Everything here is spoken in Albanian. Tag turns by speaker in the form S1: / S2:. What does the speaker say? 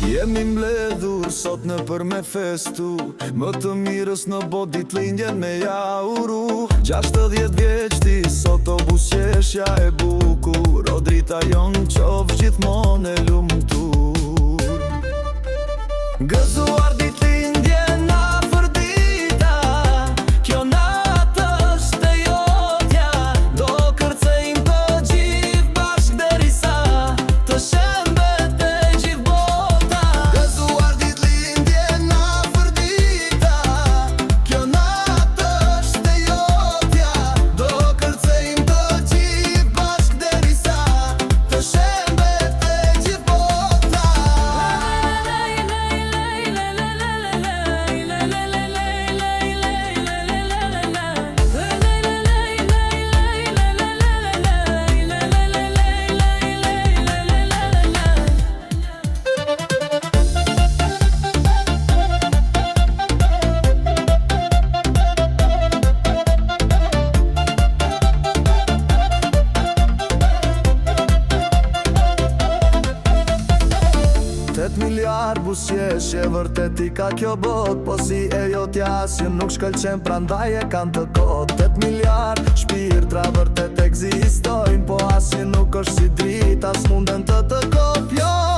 S1: Jemi mbledhur sot në për me festu, më të mirës në bodit lindjen me ja uru. 60 vjeç ti sot o busqeshja e bukur, o drita jon qof gjithmon e lumtur. Gëzuar dit lindjen na fërdita, kjo natë është e jotja. Do kërcejmë të gjithë bashk derisa të shembet e gjithë bota. Gëzuar dit lindjen na fërdita, kjo natë është e jotja. Do kërcejmë të gjithë bashk derisa të shembet e gjithë bota. Miliard busqeshje vërtet i ka kjo bot, po si e jotja asjë nuk shkëlqen prandaj e kanë të kot. 8 miliard shpirtra vërtet ekzistojnë, po asjë nuk është si drita s'munden të kopjojnë.